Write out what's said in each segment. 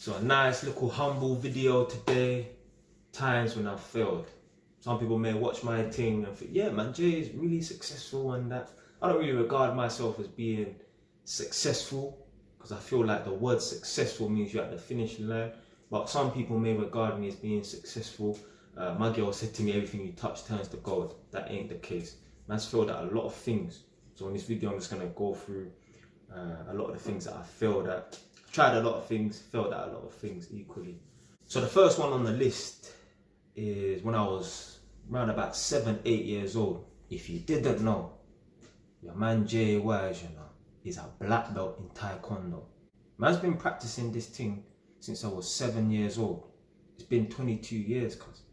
So a nice little humble video today. Times when I failed. Some people may watch my thing and think, yeah man, Jay is really successful and that. I don't really regard myself as being successful because I feel like the word successful means you're at the finish line. But some people may regard me as being successful. My girl said to me, everything you touch turns to gold. That ain't the case. Man's failed at a lot of things. So in this video, I'm just gonna go through a lot of the things that I failed at. I tried a lot of things, failed at a lot of things equally. So the first one on the list is when I was around about 7, 8 years old. If you didn't know, your man Jay Wise, you know, is a black belt in Taekwondo. Man's been practicing this thing since I was 7 years old. It's been 22 years, cuz.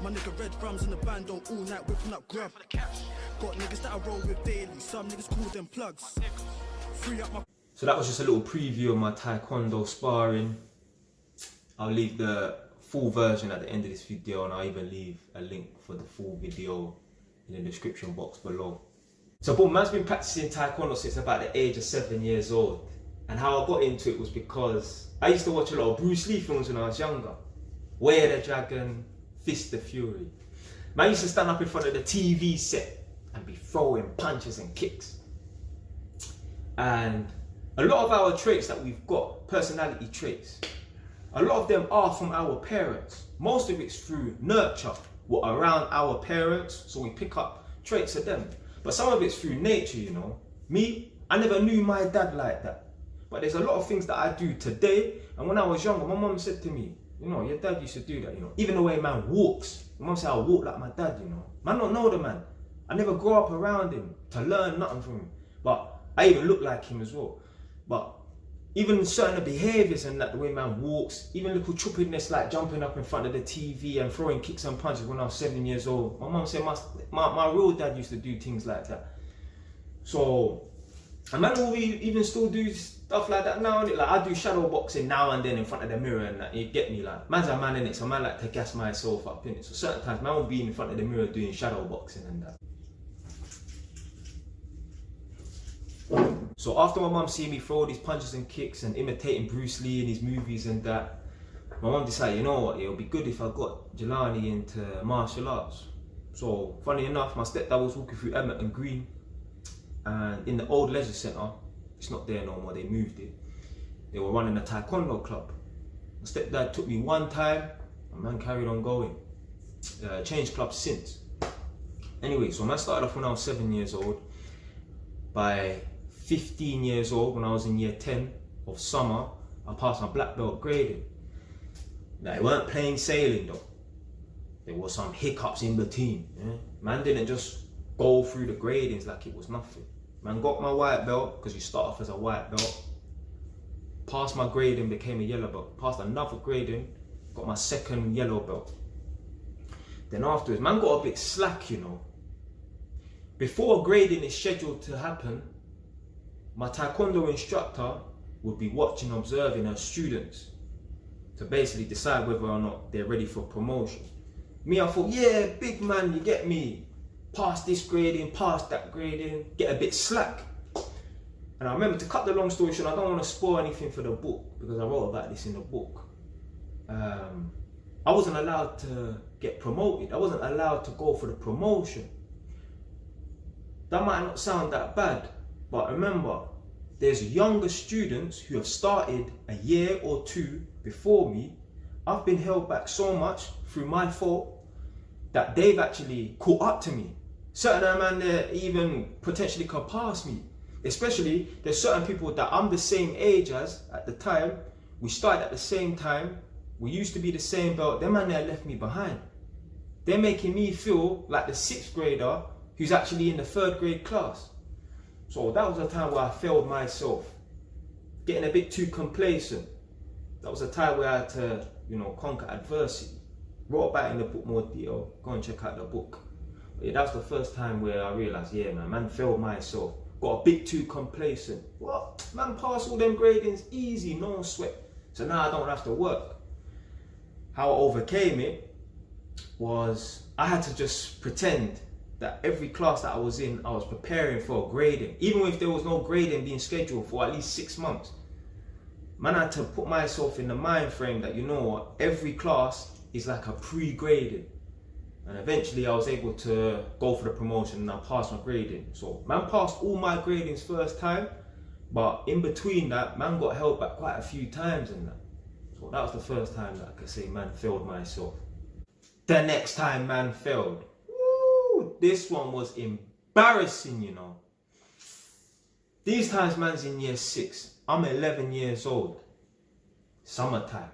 My nigga red drums in the band all night whipping up grub. Got niggas that I roll with daily, some niggas call them plugs. Free up my... So that was just a little preview of my Taekwondo sparring. I'll leave the full version at the end of this video, and I'll even leave a link for the full video in the description box below. So boom, man's been practicing Taekwondo since about the age of 7 years old. And how I got into it was because I used to watch a lot of Bruce Lee films when I was younger. Way of the Dragon, Fist of Fury. Man used to stand up in front of the TV set and be throwing punches and kicks. And a lot of our traits that we've got, personality traits, a lot of them are from our parents. Most of it's through nurture, what around our parents, so we pick up traits of them. But some of it's through nature, you know. Me, I never knew my dad like that. But there's a lot of things that I do today, and when I was younger, my mum said to me, you know, your dad used to do that, you know. Even the way man walks, my mum said I walk like my dad, you know. Man don't know the man. I never grew up around him to learn nothing from him. But I even look like him as well. But even certain behaviours and that, the way man walks, even little trippiness like jumping up in front of the TV and throwing kicks and punches when I was 7 years old. My mum said my real dad used to do things like that. So, and man will even still do stuff like that now. Like I do shadow boxing now and then in front of the mirror and that. You get me, like man's a man in it, so man like to gas myself up in it. So certain times man will be in front of the mirror doing shadow boxing and that. So after my mum see me throw these punches and kicks and imitating Bruce Lee in his movies and that, my mum decided, you know what, it'll be good if I got Jelani into martial arts. So funny enough, my stepdad was walking through Emmett and Green, and in the old leisure centre, it's not there no more, they moved it. They were running a Taekwondo club. My stepdad took me one time, and man carried on going. Changed clubs since. Anyway, so man started off when I was 7 years old. By 15 years old, when I was in year 10 of summer, I passed my black belt grading. Now, it weren't plain sailing though. There was some hiccups in between. Yeah? Man didn't just go through the gradings like it was nothing. Man got my white belt, because you start off as a white belt. Passed my grading, became a yellow belt. Passed another grading, got my second yellow belt. Then afterwards, man got a bit slack, you know. Before grading is scheduled to happen, my Taekwondo instructor would be watching, observing her students to basically decide whether or not they're ready for promotion. Me, I thought, yeah, big man, you get me. Pass this grading, pass that grading, get a bit slack. And I remember, to cut the long story short, I don't want to spoil anything for the book because I wrote about this in the book. I wasn't allowed to get promoted. I wasn't allowed to go for the promotion. That might not sound that bad, but remember, there's younger students who have started a year or two before me. I've been held back so much through my fault that they've actually caught up to me. Certain man there even potentially could pass me. Especially, there's certain people that I'm the same age as at the time. We started at the same time. We used to be the same belt. Them man there left me behind. They're making me feel like the 6th grader who's actually in the 3rd grade class. So that was a time where I failed myself, getting a bit too complacent. That was a time where I had to, you know, conquer adversity. Wrote about it in the book more detail. Go and check out the book. But yeah, that was the first time where I realised, yeah, man failed myself. Got a bit too complacent. What? Man passed all them gradings easy, no sweat. So now I don't have to work. How I overcame it was I had to just pretend that every class that I was in, I was preparing for a grading. Even if there was no grading being scheduled for at least 6 months. man, I had to put myself in the mind frame that, you know what, every class is like a pre-grading. And eventually I was able to go for the promotion and I passed my grading. So man passed all my gradings first time, but in between that, man got held back quite a few times in that. So that was the first time that I could say man failed myself. The next time man failed, woo, this one was embarrassing, you know. These times man's in year 6, I'm 11 years old, summertime.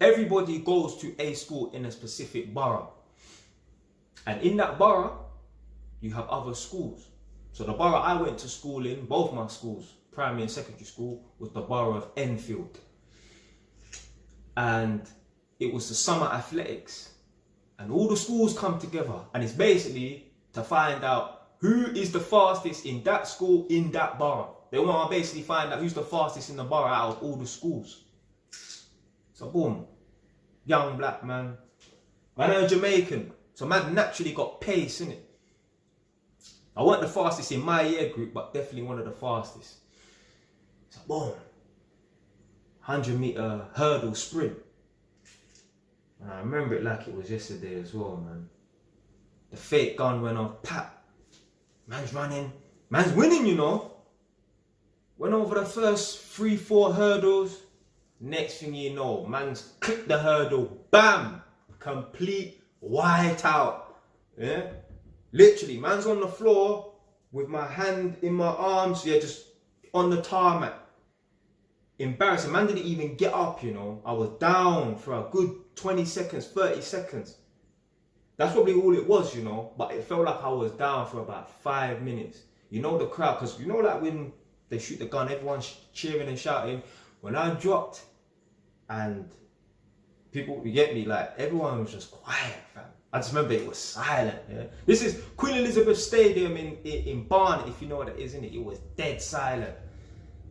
Everybody goes to a school in a specific borough. And in that borough, you have other schools. So the borough I went to school in, both my schools, primary and secondary school, was the borough of Enfield. And it was the summer athletics. And all the schools come together. And it's basically to find out who is the fastest in that school, in that borough. They want to basically find out who's the fastest in the borough out of all the schools. So boom, young black man. Man, I'm Jamaican, so man naturally got pace, innit? I wasn't the fastest in my year group, but definitely one of the fastest. So boom, 100-meter hurdle sprint. And I remember it like it was yesterday as well, man. The fake gun went off, pat. Man's running, man's winning, you know. Went over the first 3-4 hurdles. Next thing you know, man's clipped the hurdle, bam, complete white out. Yeah, literally, man's on the floor with my hand in my arms, yeah, just on the tarmac. Embarrassing, man didn't even get up, you know. I was down for a good 20 seconds, 30 seconds. That's probably all it was, you know, but it felt like I was down for about 5 minutes. You know the crowd, because you know like when they shoot the gun, everyone's cheering and shouting. When I dropped and people, you get me, like everyone was just quiet, fam. I just remember it was silent, yeah. This is Queen Elizabeth Stadium in Barnet, if you know what it is, innit? It was dead silent.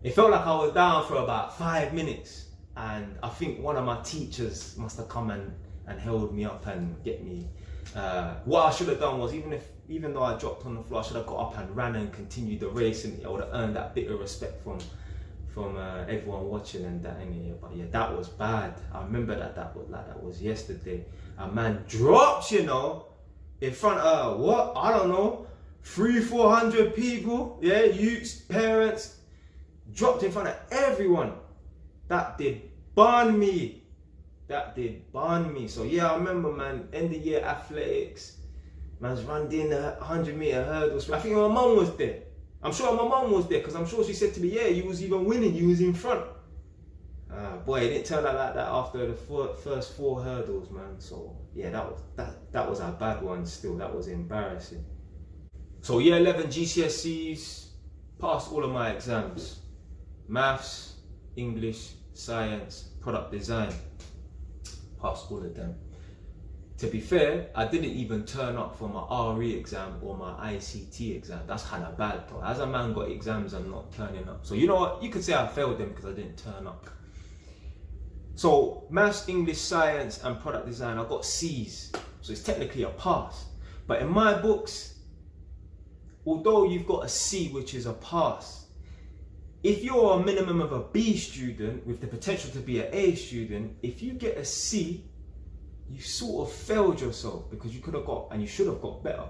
It felt like I was down for about 5 minutes. And I think one of my teachers must have come and held me up and get me. What I should have done was, even though I dropped on the floor, I should have got up and ran and continued the race, and I would have earned that bit of respect from everyone watching and that. Anyway. But yeah, that was bad. I remember that was yesterday. A man drops, you know, in front of what? I don't know, 300-400 people. Yeah, youths, parents, dropped in front of everyone. That did burn me. That did burn me. So yeah, I remember, man, end of year athletics. Man's running the 100-meter hurdles. I think my mum was there. I'm sure my mum was there, because I'm sure she said to me, yeah, you was even winning, you was in front. Boy, it didn't turn out like that after the first 4 hurdles, man. So yeah, that was a bad one still. That was embarrassing. So year 11 GCSEs, passed all of my exams. Maths, English, science, product design. Passed all of them. To be fair, I didn't even turn up for my RE exam or my ICT exam. That's kind of bad though. As a man got exams and not turning up. So you know what? You could say I failed them because I didn't turn up. So maths, English, science and product design, I got C's. So it's technically a pass. But in my books, although you've got a C, which is a pass, if you're a minimum of a B student with the potential to be an A student, if you get a C, you sort of failed yourself, because you could have got and you should have got better.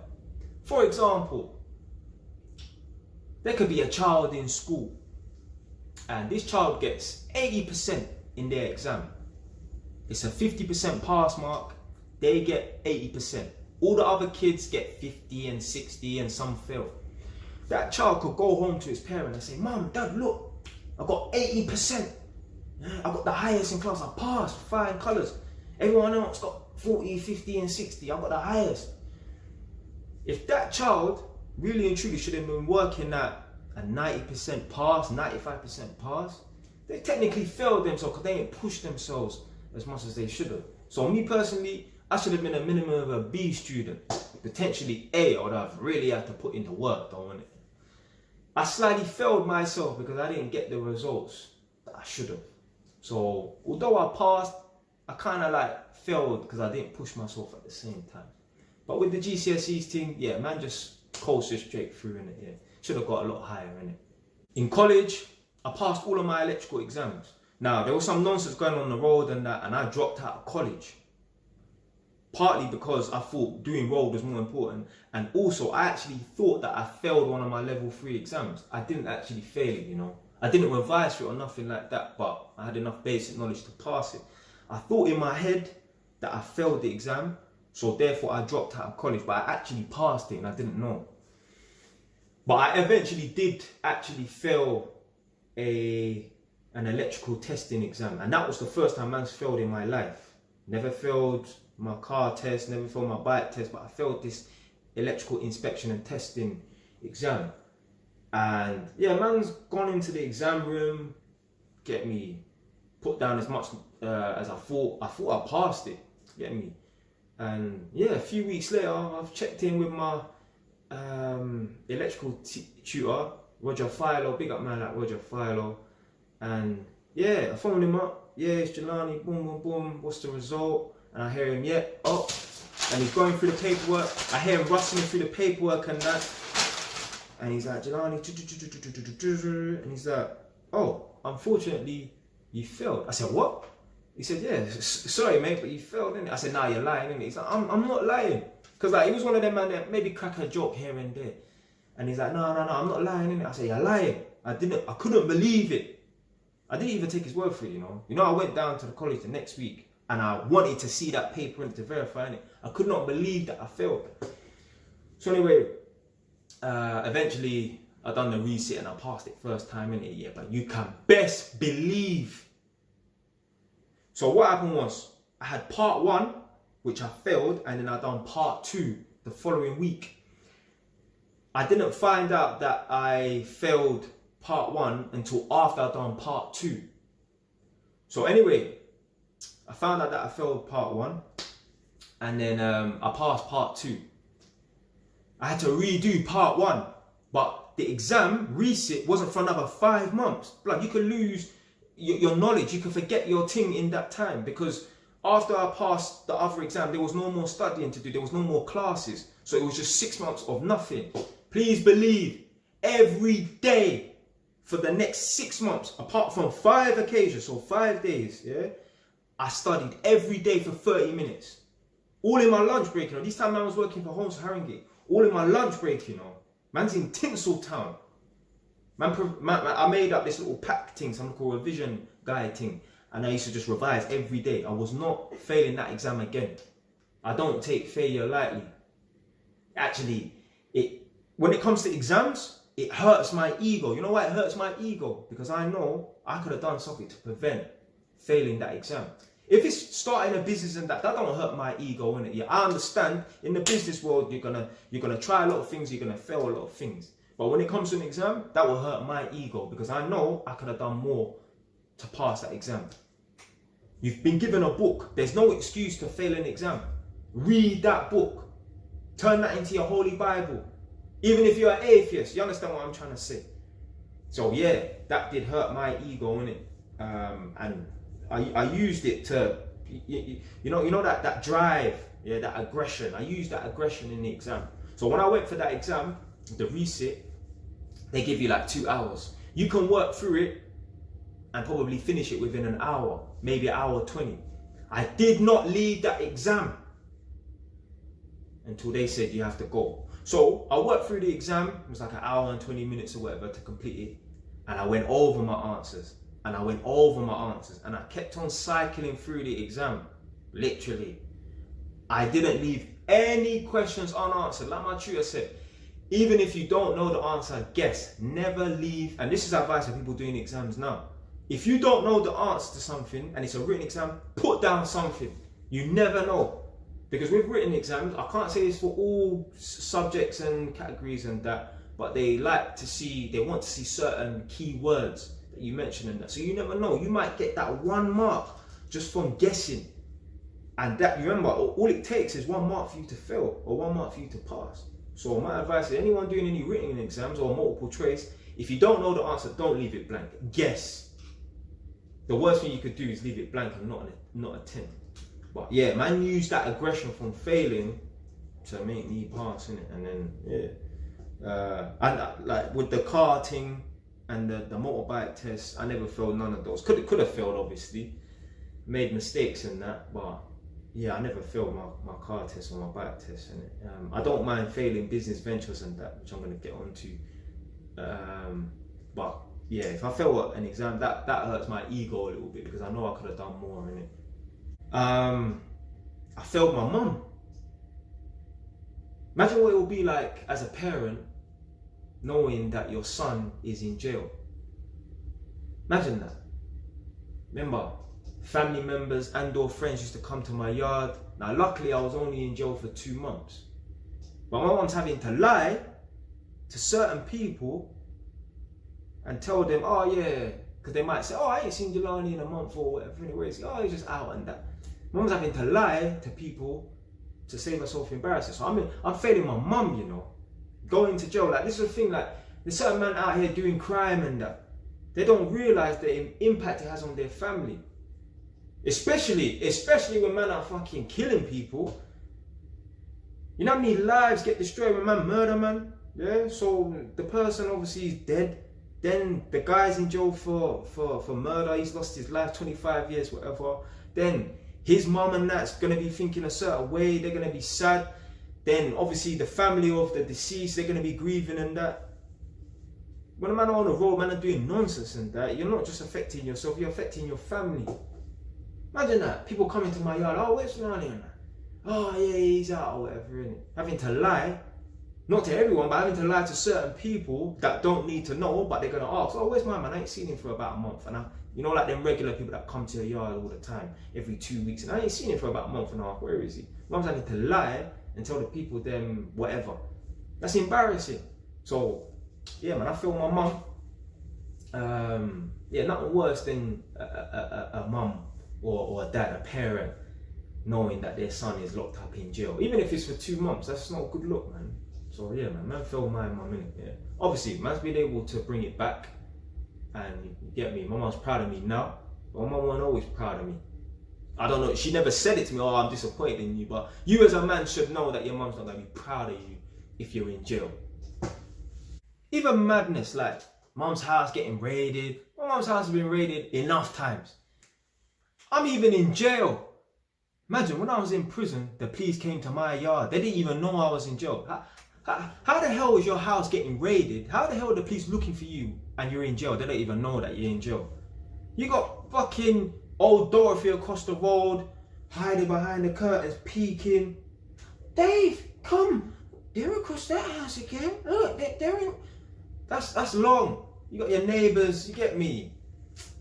For example, there could be a child in school and this child gets 80% in their exam. It's a 50% pass mark, they get 80%. All the other kids get 50 and 60 and some fail. That child could go home to his parent and say, Mum, Dad, look, I got 80%. I got the highest in class, I passed, flying colours. Everyone else got 40, 50 and 60, I got the highest. If that child really and truly should have been working at a 90% pass, 95% pass, they technically failed themselves because they didn't push themselves as much as they should have. So me personally, I should have been a minimum of a B student, potentially A. I would have really had to put into work though, innit? I slightly failed myself because I didn't get the results that I should have. So although I passed, I kind of like failed because I didn't push myself at the same time. But with the GCSEs thing, yeah, man just coasted straight through in it. Yeah, should have got a lot higher in it. In college, I passed all of my electrical exams. Now, there was some nonsense going on the road and that, and I dropped out of college. Partly because I thought doing road was more important, and also I actually thought that I failed one of my level 3 exams. I didn't actually fail it, you know. I didn't revise for it or nothing like that, but I had enough basic knowledge to pass it. I thought in my head that I failed the exam, so therefore I dropped out of college, but I actually passed it and I didn't know. But I eventually did actually fail an electrical testing exam, and that was the first time I failed in my life. Never failed my car test, never failed my bike test, but I failed this electrical inspection and testing exam. And yeah, man's gone into the exam room, get me, put down as much as I thought I passed it, get me. And yeah, a few weeks later, I've checked in with my electrical tutor, Roger Philo, big up man like Roger Philo. And yeah, I phoned him up, yeah, it's Jelani, boom, boom, boom, what's the result? And I hear him, yeah, oh, and he's going through the paperwork. I hear him rustling through the paperwork and that. And he's like, Jelani, and he's like, oh, unfortunately, you failed. I said, what? He said, yeah, sorry, mate, but you failed, innit? I said, nah, you're lying, innit? He's like, I'm not lying. Because like, he was one of them man that maybe crack a joke here and there. And he's like, no, I'm not lying, innit? I said, you're lying. I couldn't believe it. I didn't even take his word for it, you know. You know, I went down to the college the next week, and I wanted to see that paper and to verify it. I could not believe that I failed. So anyway, eventually I done the resit and I passed it first time in it, yeah, but you can best believe. So what happened was, I had part 1, which I failed, and then I done part 2 the following week. I didn't find out that I failed part 1 until after I done part 2. So anyway, I found out that I failed part 1, and then I passed part 2. I had to redo part 1, but the exam resit wasn't for another 5 months. Like, you could lose your knowledge, you could forget your thing in that time, because after I passed the other exam, there was no more studying to do, there was no more classes. So it was just 6 months of nothing. Please believe, every day for the next 6 months, apart from 5 occasions, so 5 days, yeah, I studied every day for 30 minutes. All in my lunch break, you know. This time I was working for Holmes Haringey. All in my lunch break, you know. Man's in Tinseltown. I made up this little pack thing, something called a revision guide thing. And I used to just revise every day. I was not failing that exam again. I don't take failure lightly. Actually, when it comes to exams, it hurts my ego. You know why it hurts my ego? Because I know I could have done something to prevent failing that exam. If it's starting a business and that don't hurt my ego, innit? Yeah, I understand in the business world you're gonna try a lot of things, you're gonna fail a lot of things. But when it comes to an exam, that will hurt my ego because I know I could have done more to pass that exam. You've been given a book. There's no excuse to fail an exam. Read that book. Turn that into your holy Bible. Even if you're an atheist, you understand what I'm trying to say. So yeah, that did hurt my ego, innit? And I used it to, you know that drive, yeah, that aggression. I used that aggression in the exam. So when I went for that exam, the resit, they give you like 2 hours. You can work through it and probably finish it within an hour, maybe an hour 20. I did not leave that exam until they said you have to go. So I worked through the exam. It was like an hour and 20 minutes or whatever to complete it. And I went over my answers. And I went over my answers. And I kept on cycling through the exam. Literally. I didn't leave any questions unanswered. Like my tutor said, even if you don't know the answer, guess. Never leave. And this is advice for people doing exams now. If you don't know the answer to something and it's a written exam, put down something. You never know. Because with written exams, I can't say this for all subjects and categories and that, but they want to see certain key words that you mention in that. So you never know. You might get that 1 mark just from guessing. And that, remember, all it takes is 1 mark for you to fail or 1 mark for you to pass. So my advice to anyone doing any written exams or multiple choice, if you don't know the answer, don't leave it blank. Guess. The worst thing you could do is leave it blank and not attempt. But yeah, man used that aggression from failing to make me pass, innit? And then yeah, and like with the car thing, and the motorbike test, I never failed none of those. Could have failed, obviously. Made mistakes in that, but yeah, I never failed my car test or my bike test. And I don't mind failing business ventures and that, which I'm going to get onto. But yeah, if I fail at an exam, that hurts my ego a little bit, because I know I could have done more in it. I failed my mum. Imagine what it will be like as a parent knowing that your son is in jail. Imagine that. Remember, family members and or friends used to come to my yard. Now luckily I was only in jail for 2 months. But my mum's having to lie to certain people and tell them, oh yeah, because they might say, oh, I ain't seen Jelani in a month or whatever, anyways. Oh, he's just out and that. Mum's having to lie to people to save herself embarrassing. So I'm failing my mum, you know. Going to jail, like this is the thing, like there's certain men out here doing crime and that. They don't realise the impact it has on their family. Especially when men are fucking killing people. You know how many lives get destroyed when man murder, man? Yeah, so the person obviously is dead. Then the guy's in jail for murder, he's lost his life, 25 years, whatever. Then his mum and that's gonna be thinking a certain way, they're gonna be sad. Then obviously the family of the deceased, they're gonna be grieving and that. When a man on the road, man are doing nonsense and that, you're not just affecting yourself, you're affecting your family. Imagine that, people coming to my yard, oh, where's Ronnie and that? Oh yeah, he's out or whatever, innit? Having to lie, not to everyone, but having to lie to certain people that don't need to know, but they're gonna ask, oh, where's my man? I ain't seen him for about a month. And you know, like them regular people that come to your yard all the time, every 2 weeks, and I ain't seen him for about a month and a half, where is he? Mum's having to lie and tell the people them whatever. That's embarrassing. So yeah, man, I feel my mum. Yeah, nothing worse than a mum or a dad, a parent, knowing that their son is locked up in jail, even if it's for 2 months. That's not a good look, man. So yeah, man feel my mum in it. Yeah, obviously, man's been able to bring it back, and you get me. My mum's proud of me now, but my mum wasn't always proud of me. I don't know, she never said it to me, oh, I'm disappointed in you, but you as a man should know that your mum's not going to be proud of you if you're in jail. Even madness, like mum's house getting raided. My mum's house has been raided enough times. I'm even in jail. Imagine when I was in prison, the police came to my yard. They didn't even know I was in jail. How the hell is your house getting raided? How the hell are the police looking for you and you're in jail? They don't even know that you're in jail. You got fucking old Dorothy across the road, hiding behind the curtains, peeking. Dave, come. They're across that house again. Look, they're in. That's long. You got your neighbours, you get me.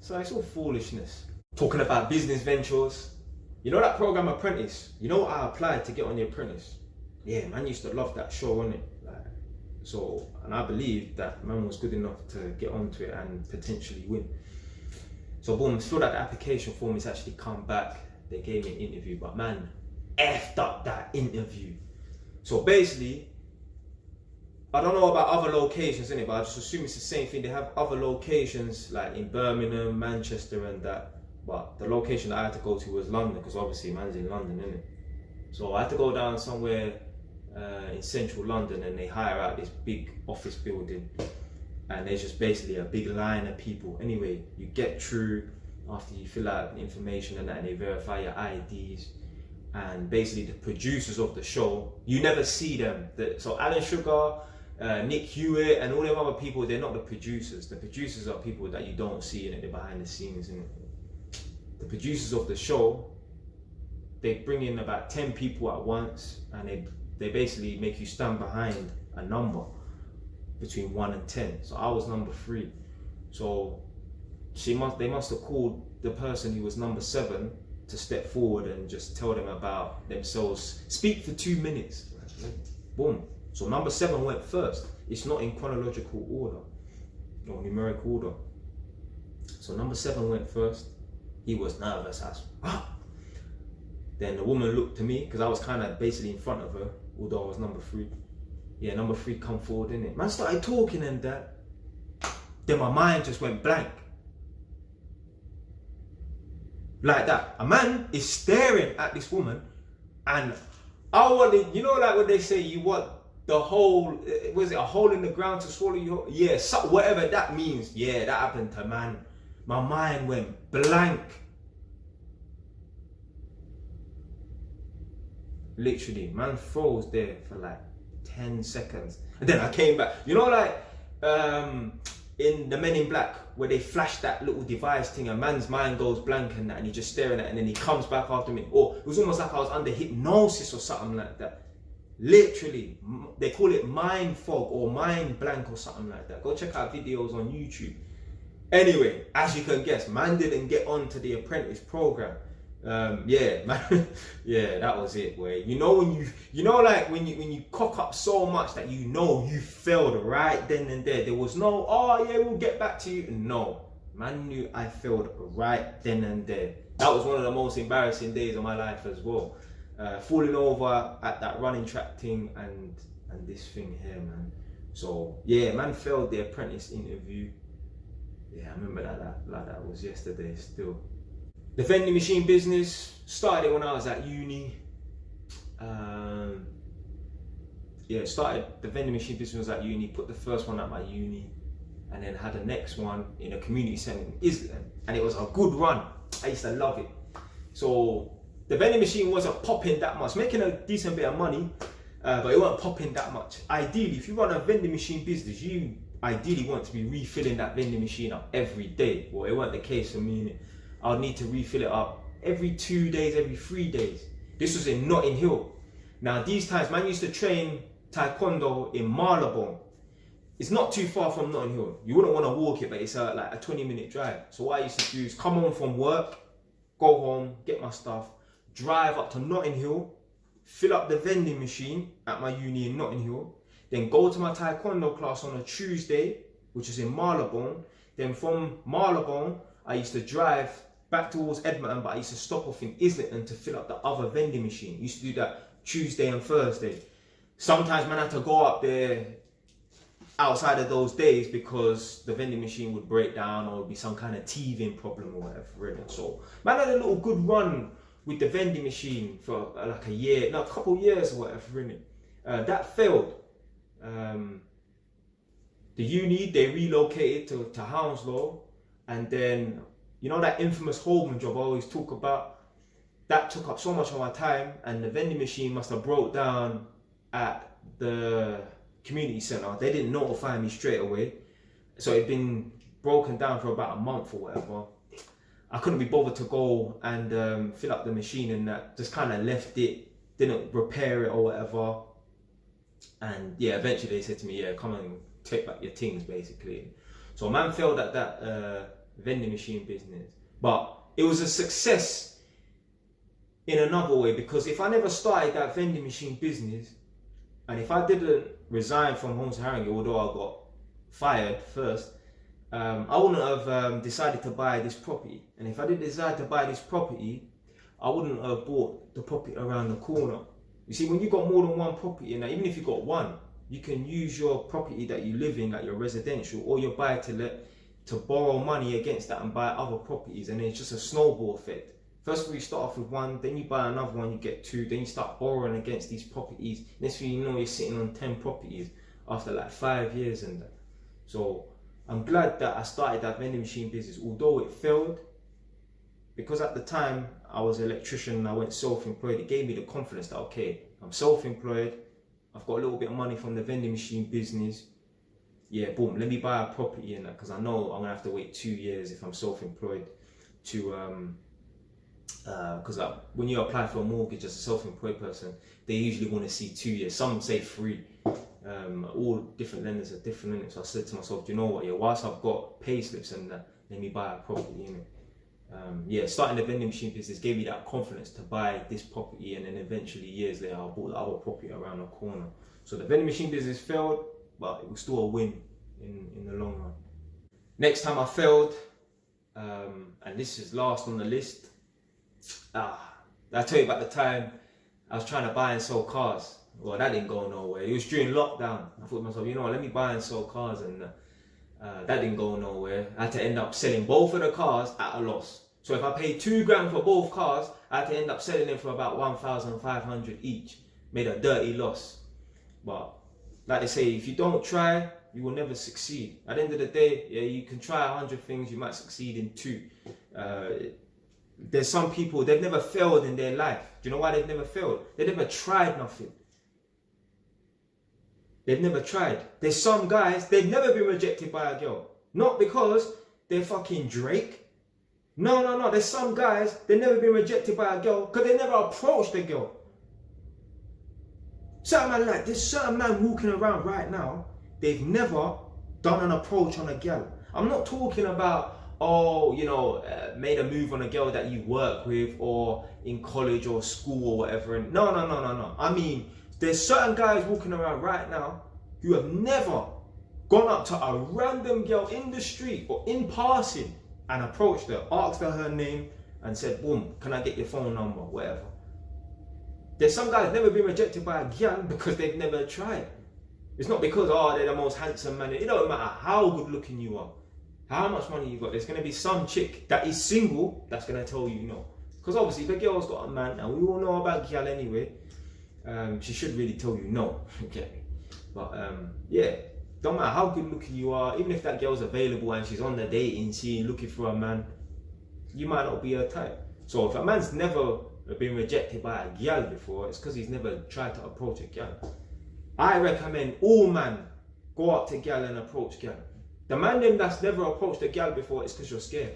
So it's all foolishness. Talking about business ventures. You know that program Apprentice? You know what I applied to get on the Apprentice? Yeah, man used to love that show, wasn't it? So, and I believe that man was good enough to get onto it and potentially win. So boom, filled out the application form, it's actually come back. They gave me an interview, but man, effed up that interview. So basically, I don't know about other locations, innit, but I just assume it's the same thing. They have other locations like in Birmingham, Manchester and that. But the location that I had to go to was London, because obviously man's in London, innit? So I had to go down somewhere in central London, and they hire out this big office building. And there's just basically a big line of people. Anyway, you get through after you fill out the information and that, and they verify your IDs. And basically the producers of the show, you never see them. So Alan Sugar, Nick Hewitt and all them other people, they're not the producers. The producers are people that you don't see in it, they're behind the scenes in it. The producers of the show, they bring in about 10 people at once, and they basically make you stand behind a number between 1 and 10. So I was number 3. So they must have called the person who was number 7 to step forward and just tell them about themselves. Speak for 2 minutes. Boom. So number 7 went first. It's not in chronological order or numeric order. So number 7 went first. He was nervous as Then the woman looked to me, because I was kind of basically in front of her, although I was number 3. Yeah, number 3 come forward, innit? Man started talking and that. Then my mind just went blank. Like that. A man is staring at this woman, and I wanted, you know, like when they say you want the hole, was it a hole in the ground to swallow your, yeah, so, whatever that means. Yeah, that happened to man. My mind went blank. Literally, man froze there for like 10 seconds. And then I came back. You know, like in the Men in Black, where they flash that little device thing, a man's mind goes blank and that, and he's just staring at it, and then he comes back after me. Or it was almost like I was under hypnosis or something like that. Literally, they call it mind fog or mind blank or something like that. Go check out videos on YouTube. Anyway, as you can guess, man didn't get on to the apprentice program. Yeah, man, yeah, that was it. Where you know when when you cock up so much that you know you failed right then and there. There was no, oh yeah, we'll get back to you. No, man knew I failed right then and there. That was one of the most embarrassing days of my life as well. Falling over at that running track thing and this thing here, man. So yeah, man failed the apprentice interview. Yeah, I remember that like that was yesterday still. The vending machine business started when I was at uni. Started the vending machine business at uni. Put the first one at my uni, and then had the next one in a community centre in Islington, and it was a good run. I used to love it. So the vending machine wasn't popping that much, making a decent bit of money, but it wasn't popping that much. Ideally, if you run a vending machine business, you ideally want to be refilling that vending machine up every day. Well, it wasn't the case for me. I'll need to refill it up every 2 days, every 3 days. This was in Notting Hill. Now these times, man used to train Taekwondo in Marylebone. It's not too far from Notting Hill. You wouldn't want to walk it, but it's like a 20-minute drive. So what I used to do is come home from work, go home, get my stuff, drive up to Notting Hill, fill up the vending machine at my uni in Notting Hill, then go to my Taekwondo class on a Tuesday, which is in Marylebone. Then from Marylebone, I used to drive back towards Edmonton, but I used to stop off in Islington to fill up the other vending machine. Used to do that Tuesday and Thursday. Sometimes man had to go up there outside of those days because the vending machine would break down or would be some kind of teething problem or whatever. Really. So man had a little good run with the vending machine for like a couple years or whatever. Really. That failed. The uni, they relocated to Hounslow, and then you know that infamous Holman job I always talk about, that took up so much of my time, and the vending machine must have broke down at the community centre. They didn't notify me straight away, so it'd been broken down for about a month or whatever. I couldn't be bothered to go and fill up the machine, and that just kind of left it, didn't repair it or whatever. And yeah, eventually they said to me, yeah, come and take back your things basically. So man failed at that vending machine business, but it was a success in another way, because if I never started that vending machine business, and if I didn't resign from Homes Haringey, although I got fired first, I wouldn't have decided to buy this property. And if I did decide to buy this property, I wouldn't have bought the property around the corner. You see, when you got more than one property, and even if you got one, you can use your property that you live in, like your residential or your buy to let, to borrow money against that and buy other properties, and then it's just a snowball effect. First of all, you start off with one, then you buy another one, you get two, then you start borrowing against these properties. Next thing you know, you're sitting on 10 properties after like 5 years and that. So I'm glad that I started that vending machine business, although it failed, because at the time I was an electrician and I went self-employed. It gave me the confidence that, okay, I'm self-employed, I've got a little bit of money from the vending machine business. Yeah, boom, let me buy a property in that, because I know I'm gonna have to wait 2 years if I'm self-employed to because like when you apply for a mortgage as a self-employed person, they usually want to see 2 years. Some say 3. All different lenders are different in it. So I said to myself, do you know what? Yeah, whilst I've got pay slips and that, let me buy a property in it. Yeah, starting the vending machine business gave me that confidence to buy this property, and then eventually years later I bought the other property around the corner. So the vending machine business failed, but it was still a win in the long run. Next time I failed, and this is last on the list. I tell you about the time I was trying to buy and sell cars. Well, that didn't go nowhere. It was during lockdown. I thought to myself, you know what, let me buy and sell cars, and that didn't go nowhere. I had to end up selling both of the cars at a loss. So if I paid $2,000 for both cars, I had to end up selling them for about 1,500 each. Made a dirty loss. But like they say, if you don't try, you will never succeed. At the end of the day, yeah, you can try 100 things, you might succeed in 2. There's some people, they've never failed in their life. Do you know why they've never failed? They never tried nothing. They've never tried. There's some guys, they've never been rejected by a girl. Not because they're fucking Drake. No. There's some guys, they've never been rejected by a girl because they never approached a girl. There's certain man walking around right now, they've never done an approach on a girl. I'm not talking about, made a move on a girl that you work with or in college or school or whatever. No. I mean, there's certain guys walking around right now who have never gone up to a random girl in the street or in passing and approached her, asked her name and said, boom, can I get your phone number, whatever. There's some guys never been rejected by a girl because they've never tried. It's not because, they're the most handsome man. It don't matter how good looking you are, how much money you got. There's going to be some chick that is single that's going to tell you no. Because obviously if a girl's got a man, and we all know about girl anyway, she should really tell you no. Okay. But don't matter how good looking you are, even if that girl's available and she's on the dating scene looking for a man, you might not be her type. So if a man's never been rejected by a girl before, it's because he's never tried to approach a girl. I recommend all men go up to girl and approach girl. The man them that's never approached a girl before, it's because you're scared.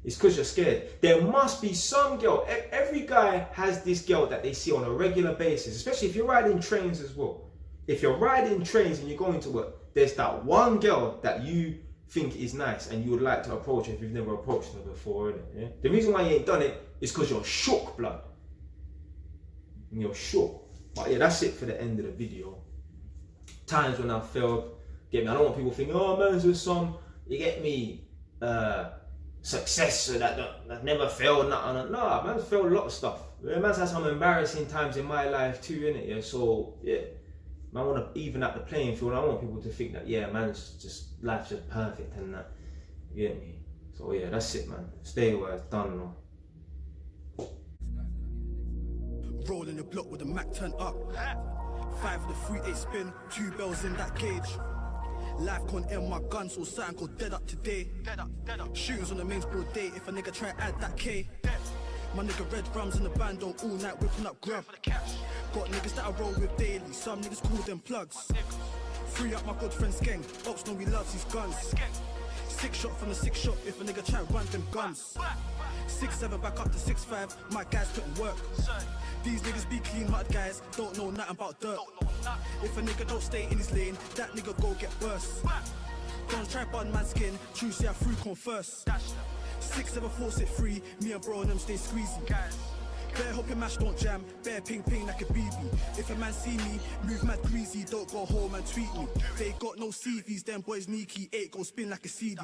It's because you're scared. There must be some girl. Every guy has this girl that they see on a regular basis, especially if you're riding trains as well. If you're riding trains and you're going to work, there's that one girl that you think is nice and you would like to approach her if you've never approached her before, innit? Yeah? The reason why you ain't done it is because you're shook, blood. And you're shook. But yeah, that's it for the end of the video. Times when I failed, get me. I don't want people thinking, oh man, there's some, you get me, success that never failed, nothing. No, man's failed a lot of stuff. Man's had some embarrassing times in my life too, innit? Yeah, so yeah, man, want to even out the playing field. I want people to think that life's just perfect and that. You get me? So yeah, that's it, man. Stay where it's done, no. Rolling the block with the Mac turned up. 5 with the 3-8 spin, 2 bells in that cage. Life can't end my gun, so something go dead up today. Shootings on the mains broad day, if a nigga try add that K. My nigga red rums in the bando all night whipping up grub. Got niggas that I roll with daily, some niggas call them plugs. Free up my good friend's gang, Ops know he loves his guns. 6 shot from the 6 shop if a nigga try run them guns. 6-7 back up to 6-5, my guys putting work. These niggas be clean-hearted guys, don't know nothing about dirt. If a nigga don't stay in his lane, that nigga go get burst. Don't try bun man's skin, true say I through come first. 6-7 force it free, me and bro and them stay squeezy. Bear hoping mash don't jam, bear ping ping like a BB. If a man see me, move mad greasy, don't go home and tweet me. They got no CVs, them boys sneaky, 8 go spin like a CD.